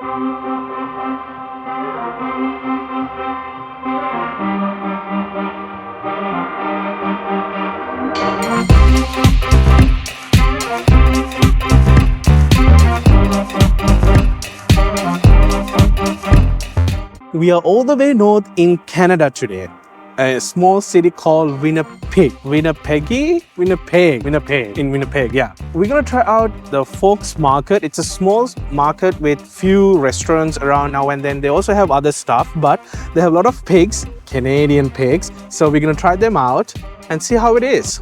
We are all the way north in Canada today. A small city called Winnipeg in Winnipeg, yeah. We're gonna try out the Folks Market. It's a small market with few restaurants around now and then. They also have other stuff, but they have a lot of pigs, Canadian pigs. So we're gonna try them out and see how it is.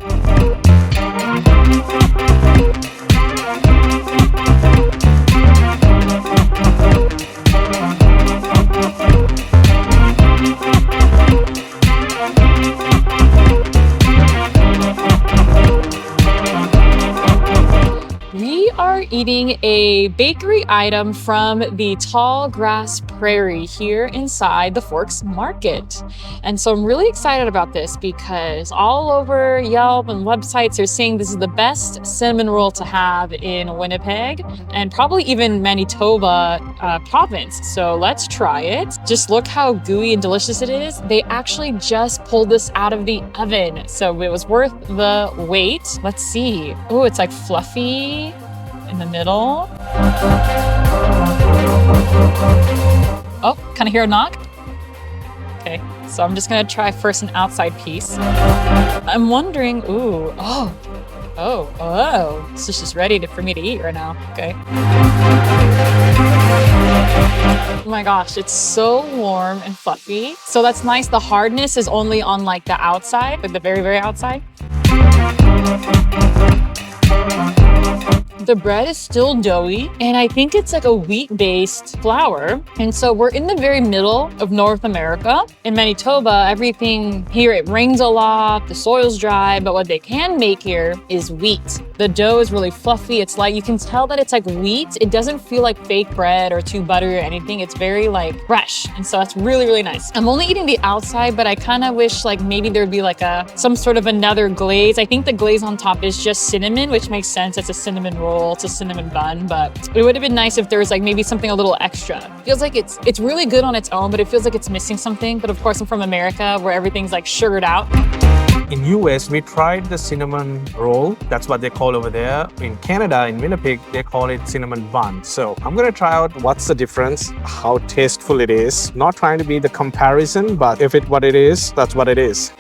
Eating a bakery item from the Tall Grass Prairie here inside the Forks Market. And so I'm really excited about this because all over Yelp and websites are saying this is the best cinnamon roll to have in Winnipeg and probably even Manitoba province. So let's try it. Just look how gooey and delicious it is. They actually just pulled this out of the oven, so it was worth the wait. Let's see. Oh, it's like fluffy in the middle. Oh, can I hear a knock? Okay, so I'm just gonna try first an outside piece. I'm wondering, oh, this is just ready for me to eat right now. Okay. Oh my gosh, it's so warm and fluffy. So that's nice. The hardness is only on like the outside, like the very, very outside. The bread is still doughy, and I think it's like a wheat-based flour. And so we're in the very middle of North America. In Manitoba, everything here, it rains a lot, the soil's dry, but what they can make here is wheat. The dough is really fluffy. It's like, you can tell that it's like wheat. It doesn't feel like fake bread or too buttery or anything. It's very like fresh. And so that's really, really nice. I'm only eating the outside, but I kind of wish like maybe there'd be like some sort of another glaze. I think the glaze on top is just cinnamon, which makes sense. It's a cinnamon roll. It's a cinnamon bun, but it would have been nice if there was like maybe something a little extra. Feels like it's really good on its own, but it feels like it's missing something. But of course, I'm from America where everything's like sugared out. In US, we tried the cinnamon roll. That's what they call over there. In Canada, in Winnipeg, they call it cinnamon bun. So I'm gonna try out what's the difference, how tasteful it is. Not trying to be the comparison, but if it's what it is, that's what it is.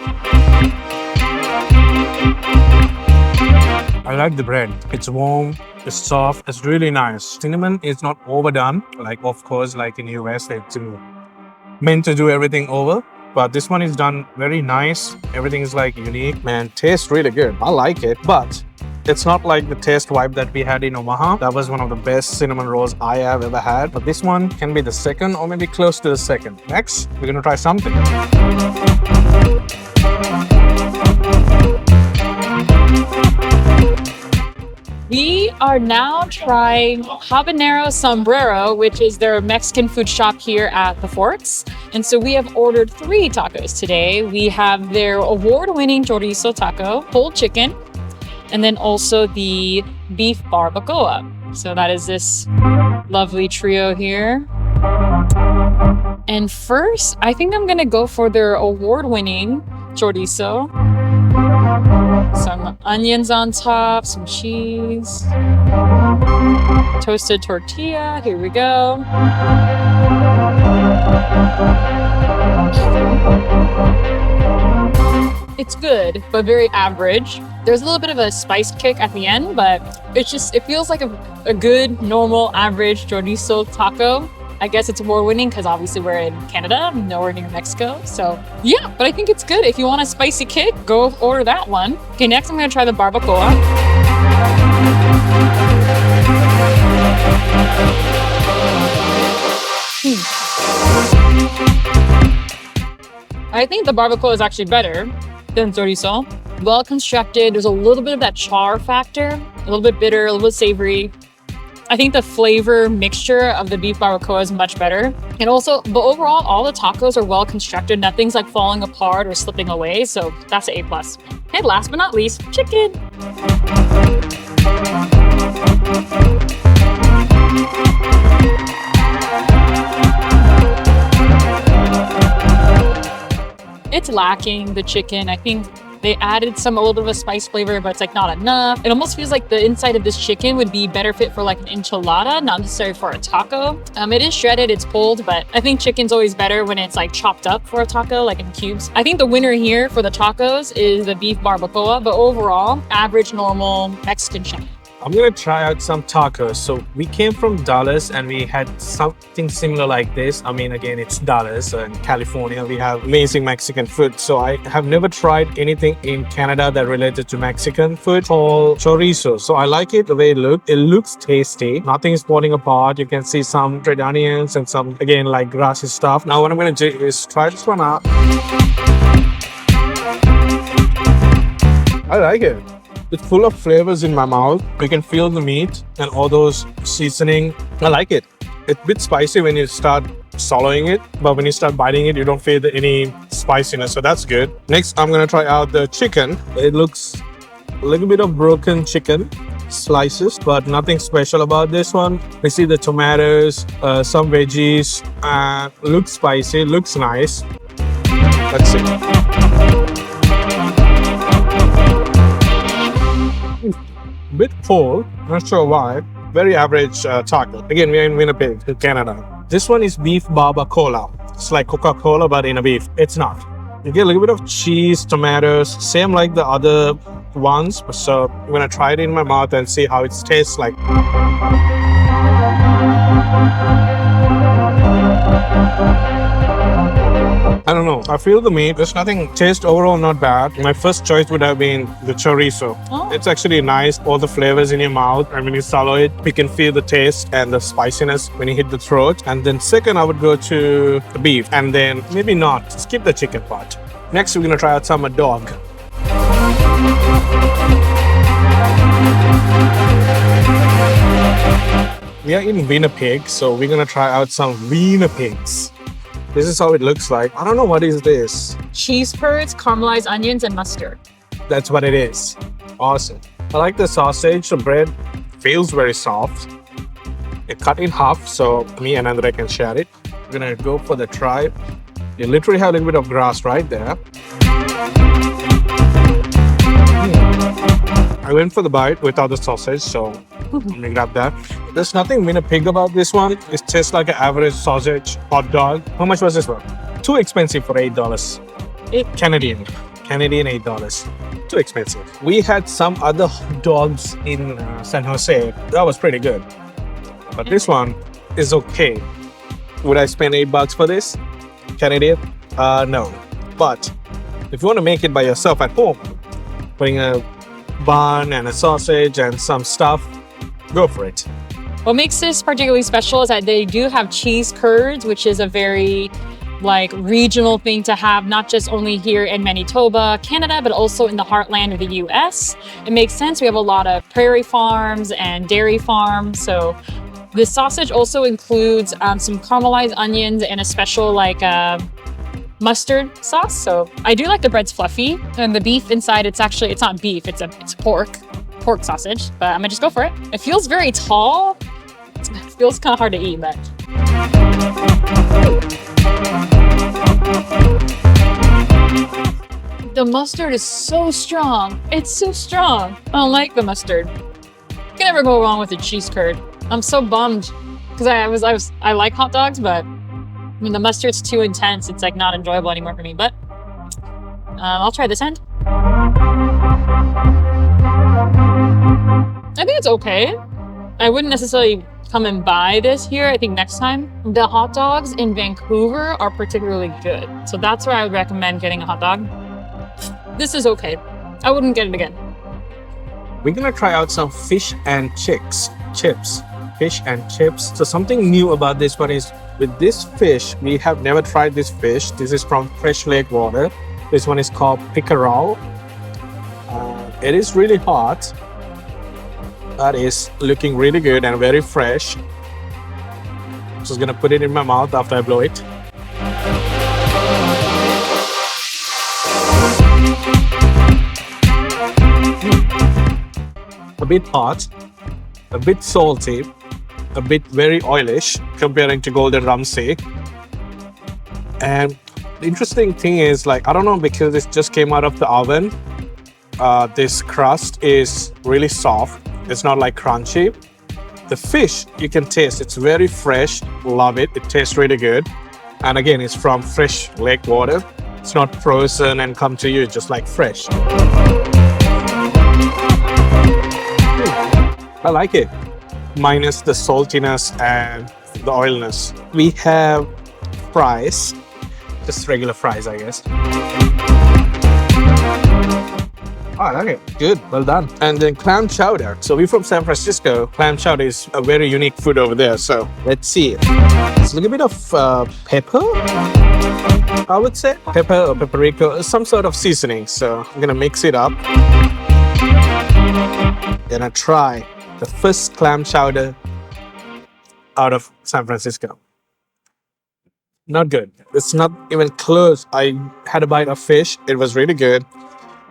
I like the bread. It's warm, it's soft, it's really nice. Cinnamon is not overdone. Like, of course, like in US, it's meant to do everything over. But this one is done very nice. Everything is like unique. Man, tastes really good. I like it, but it's not like the taste vibe that we had in Omaha. That was one of the best cinnamon rolls I have ever had. But this one can be the second or maybe close to the second. Next, we're gonna try something. We are now trying Habanero Sombrero, which is their Mexican food shop here at the Forks. And so we have ordered 3 tacos today. We have their award-winning chorizo taco, whole chicken, and then also the beef barbacoa. So that is this lovely trio here. And first, I think I'm gonna go for their award-winning chorizo. Some onions on top, some cheese, toasted tortilla, here we go. It's good, but very average. There's a little bit of a spice kick at the end, but it feels like a good, normal, average chorizo taco. I guess it's award-winning because obviously we're in Canada, nowhere near Mexico. So yeah, but I think it's good. If you want a spicy kick, go order that one. Okay, next I'm gonna try the barbacoa. I think the barbacoa is actually better than chorizo. Well constructed. There's a little bit of that char factor, a little bit bitter, a little bit savory. I think the flavor mixture of the beef barbacoa is much better. And also, but overall, all the tacos are well constructed. Nothing's like falling apart or slipping away. So that's an A+. And last but not least, chicken. it's lacking the chicken. I think they added some a little bit of a spice flavor, but it's like not enough. It almost feels like the inside of this chicken would be better fit for like an enchilada, not necessarily for a taco. It is shredded, it's pulled, but I think chicken's always better when it's like chopped up for a taco, like in cubes. I think the winner here for the tacos is the beef barbacoa, but overall, average, normal Mexican chicken. I'm gonna try out some tacos. So we came from Dallas and we had something similar like this. I mean, again, it's Dallas and California. We have amazing Mexican food. So I have never tried anything in Canada that related to Mexican food called chorizo. So I like it the way it looks. It looks tasty. Nothing is falling apart. You can see some red onions and some, again, like grassy stuff. Now what I'm gonna do is try this one out. I like it. It's full of flavors in my mouth. You can feel the meat and all those seasoning. I like it. It's a bit spicy when you start swallowing it, but when you start biting it, you don't feel any spiciness, so that's good. Next, I'm gonna try out the chicken. It looks a little bit of broken chicken slices, but nothing special about this one. We see the tomatoes, some veggies, looks spicy, looks nice. Let's see. Bit full, not sure why. Very average taco. Again, we're in Winnipeg, Canada. This one is beef barbacoa. It's like Coca-Cola, but in a beef. It's not. You get a little bit of cheese, tomatoes, same like the other ones. So I'm gonna try it in my mouth and see how it tastes like. I don't know. I feel the meat. There's nothing. Taste overall not bad. My first choice would have been the chorizo. Oh. It's actually nice. All the flavors in your mouth. And when you swallow it, you can feel the taste and the spiciness when you hit the throat. And then second, I would go to the beef. And then maybe not. Skip the chicken part. Next, we're gonna try out some dog. We are in Winnipeg, so we're gonna try out some Wienerpigs. This is how it looks like. I don't know what is this. Cheese curds, caramelized onions, and mustard. That's what it is. Awesome. I like the sausage. The bread feels very soft. It cut in half, so me and Andrea can share it. We're gonna go for the try. You literally have a little bit of grass right there. I went for the bite without the sausage, so let me grab that. There's nothing Winnipeg about this one. It tastes like an average sausage hot dog. How much was this one? Too expensive for $8. Canadian $8. Too expensive. We had some other hot dogs in San Jose. That was pretty good. But this one is okay. Would I spend $8 for this? Canadian? No. But if you want to make it by yourself at home, putting a bun and a sausage and some stuff, go for it. What makes this particularly special is that they do have cheese curds, which is a very like regional thing to have, not just only here in Manitoba, Canada, but also in the heartland of the US. It makes sense. We have a lot of prairie farms and dairy farms. So this sausage also includes some caramelized onions and a special like mustard sauce. So I do like the bread's fluffy, and the beef inside, it's not beef, it's pork sausage, but I'm gonna just go for it. It feels very tall. It feels kind of hard to eat, but the mustard is so strong. It's so strong. I don't like the mustard. You can never go wrong with a cheese curd. I'm so bummed because I like hot dogs, but I mean, the mustard's too intense. It's like not enjoyable anymore for me, but I'll try this end. I think it's okay. I wouldn't necessarily come and buy this here. I think next time. The hot dogs in Vancouver are particularly good. So that's where I would recommend getting a hot dog. This is okay. I wouldn't get it again. We're gonna try out some fish and chips. Fish and chips. So something new about this one is with this fish, we have never tried this fish. This is from fresh lake water. This one is called Pickerel. It is really hot. That is looking really good and very fresh. Just gonna put it in my mouth after I blow it. A bit hot, a bit salty, a bit very oilish comparing to Golden Ramsay. And The interesting thing is, like, I don't know, because this just came out of the oven. This crust is really soft. It's not like crunchy. The fish, you can taste, it's very fresh. Love it. It tastes really good. And again, it's from fresh lake water. It's not frozen and come to you, just like fresh. I like it. Minus the saltiness and the oiliness. We have fries. Just regular fries, I guess. Oh, I like it. Good. Well done. And then clam chowder. So we're from San Francisco. Clam chowder is a very unique food over there. So let's see. It's a little bit of pepper, I would say. Pepper or paprika, some sort of seasoning. So I'm going to mix it up. Then I try the first clam chowder out of San Francisco. Not good. It's not even close. I had a bite of fish. It was really good.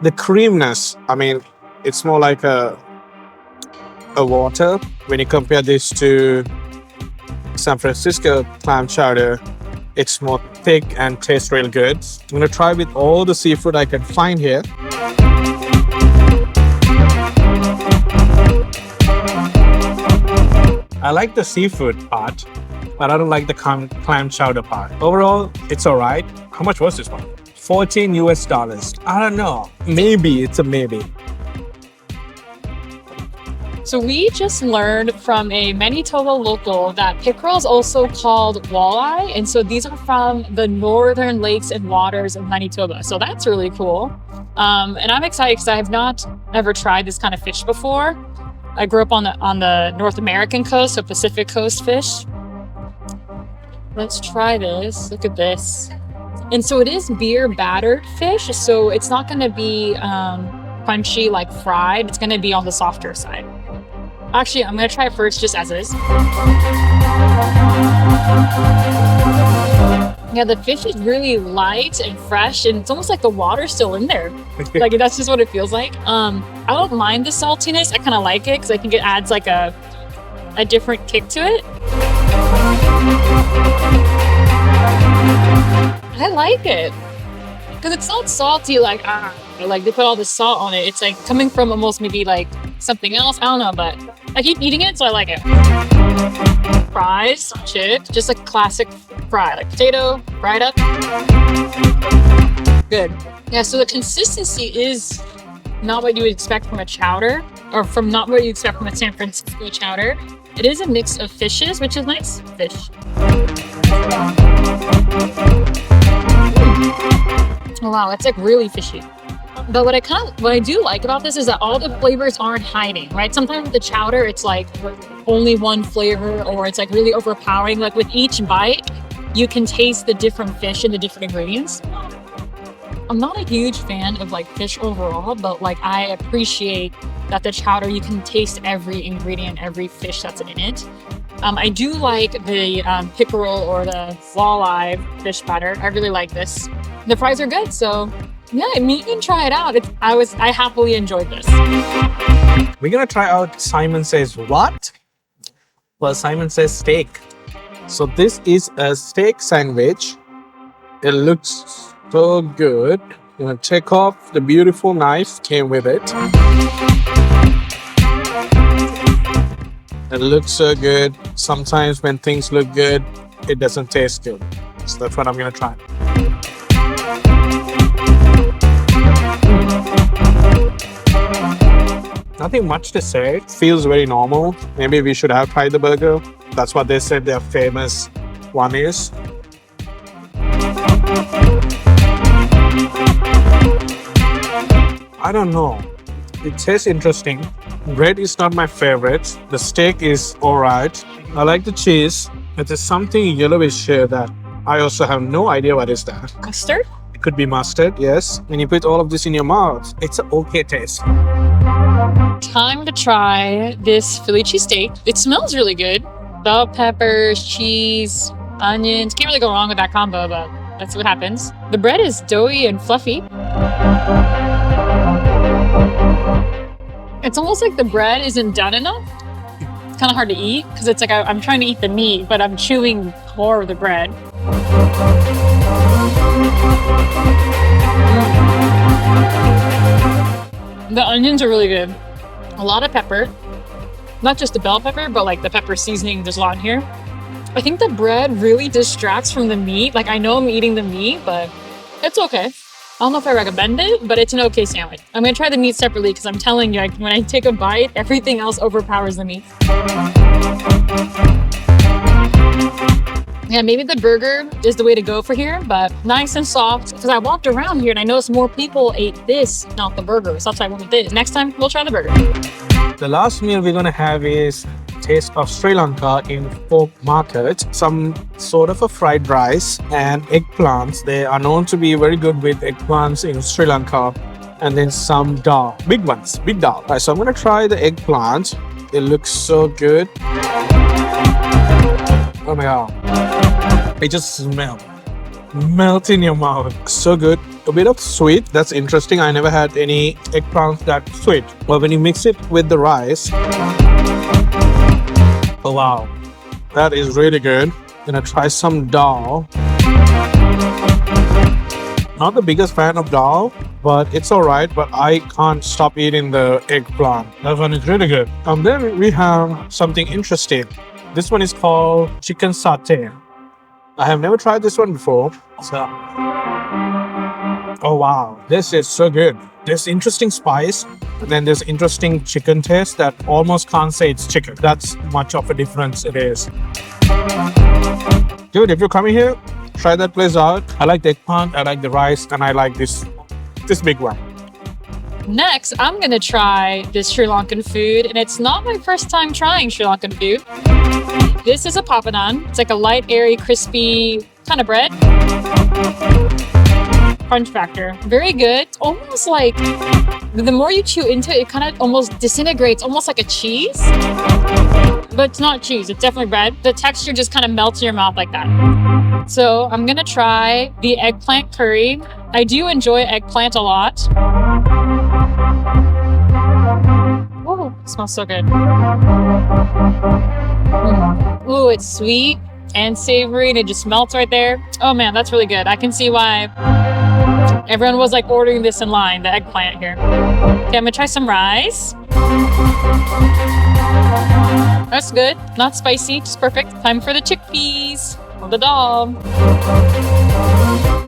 The creaminess, I mean, it's more like a water. When you compare this to San Francisco clam chowder, it's more thick and tastes real good. I'm gonna try with all the seafood I can find here. I like the seafood part, but I don't like the clam chowder part. Overall, it's all right. How much was this one? $14 US. I don't know. Maybe it's a maybe. So we just learned from a Manitoba local that pickerel is also called walleye. And so these are from the northern lakes and waters of Manitoba. So that's really cool. And I'm excited because I have not ever tried this kind of fish before. I grew up on the North American coast, so Pacific Coast fish. Let's try this. Look at this. And so it is beer battered fish, so it's not going to be crunchy like fried. It's going to be on the softer side. Actually, I'm going to try it first just as is. Yeah, the fish is really light and fresh, and it's almost like the water's still in there. Like, that's just what it feels like. I don't mind the saltiness. I kind of like it because I think it adds like a different kick to it. I like it because it's not salty like they put all this salt on it. It's like coming from almost maybe like something else. I don't know, but I keep eating it, so I like it. Fries, chips, just like classic fry, like potato fried up. Good. Yeah. So the consistency is not what you would expect from a chowder, or from not what you expect from a San Francisco chowder. It is a mix of fishes, which is nice. Fish. Oh, wow, it's like really fishy. But what I do like about this is that all the flavors aren't hiding, right? Sometimes with the chowder, it's like only one flavor, or it's like really overpowering. Like with each bite, you can taste the different fish and the different ingredients. I'm not a huge fan of like fish overall, but like I appreciate that the chowder, you can taste every ingredient, every fish that's in it. I do like the pickerel or the walleye fish batter. I really like this. The fries are good, so yeah, I mean, you can try it out. I happily enjoyed this. We're gonna try out Simon Says What? Well, Simon Says Steak. So this is a steak sandwich. It looks so good. I'm gonna take off the beautiful knife came with it. It looks so good. Sometimes when things look good, it doesn't taste good. So that's what I'm gonna try. Nothing much to say. It feels very normal. Maybe we should have tried the burger. That's what they said their famous one is. I don't know. It tastes interesting. Bread is not my favorite. The steak is alright. I like the cheese. It is something yellowish here that I also have no idea what is that. Mustard? It could be mustard, yes. When you put all of this in your mouth, it's an okay taste. Time to try this Philly cheesesteak. It smells really good. Bell peppers, cheese, onions. Can't really go wrong with that combo, but that's what happens. The bread is doughy and fluffy. It's almost like the bread isn't done enough. It's kind of hard to eat because it's like I'm trying to eat the meat, but I'm chewing more of the bread. The onions are really good. A lot of pepper. Not just the bell pepper, but like the pepper seasoning, there's a lot in here. I think the bread really distracts from the meat. Like I know I'm eating the meat, but it's okay. I don't know if I recommend it, but it's an okay sandwich. I'm gonna try the meat separately because I'm telling you, like, when I take a bite, everything else overpowers the meat. Yeah, maybe the burger is the way to go for here, but nice and soft. Because I walked around here and I noticed more people ate this, not the burger. So that's why I went with this. Next time, we'll try the burger. The last meal we're gonna have is Taste of Sri Lanka in Folk Market. Some sort of a fried rice and eggplants. They are known to be very good with eggplants in Sri Lanka. And then some dal, big ones, big dal. Right, so I'm gonna try the eggplant. It looks so good. Oh my god. It just smells. Melt in your mouth. So good. A bit of sweet. That's interesting. I never had any eggplant that sweet. But when you mix it with the rice, oh wow, that is really good. Gonna try some dal. Not the biggest fan of dal, but it's alright. But I can't stop eating the eggplant. That one is really good. And then we have something interesting. This one is called chicken satay. I have never tried this one before. So, oh wow, this is so good. There's interesting spice, and then there's interesting chicken taste that almost can't say it's chicken. That's much of a difference it is. Dude, if you're coming here, try that place out. I like the eggplant, I like the rice, and I like this big one. Next, I'm gonna try this Sri Lankan food, and it's not my first time trying Sri Lankan food. This is a papadan. It's like a light, airy, crispy kind of bread. Crunch factor. Very good. It's almost like, the more you chew into it, it kind of almost disintegrates, almost like a cheese. But it's not cheese, it's definitely bread. The texture just kind of melts in your mouth like that. So I'm gonna try the eggplant curry. I do enjoy eggplant a lot. Oh, it smells so good. Ooh, it's sweet and savory and it just melts right there. Oh man, that's really good. I can see why everyone was like ordering this in line, the eggplant here. Okay, I'm gonna try some rice. That's good. Not spicy, just perfect. Time for the chickpeas or the Daal.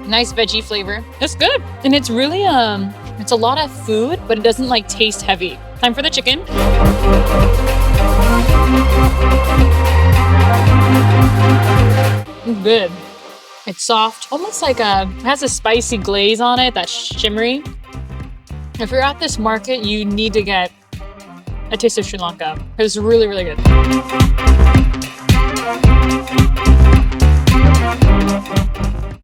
Nice veggie flavor. It's good. And it's really, it's a lot of food, but it doesn't like taste heavy. Time for the chicken. Good. It's soft, almost like it has a spicy glaze on it that's shimmery. If you're at this market, you need to get a taste of Sri Lanka. It's really, really good.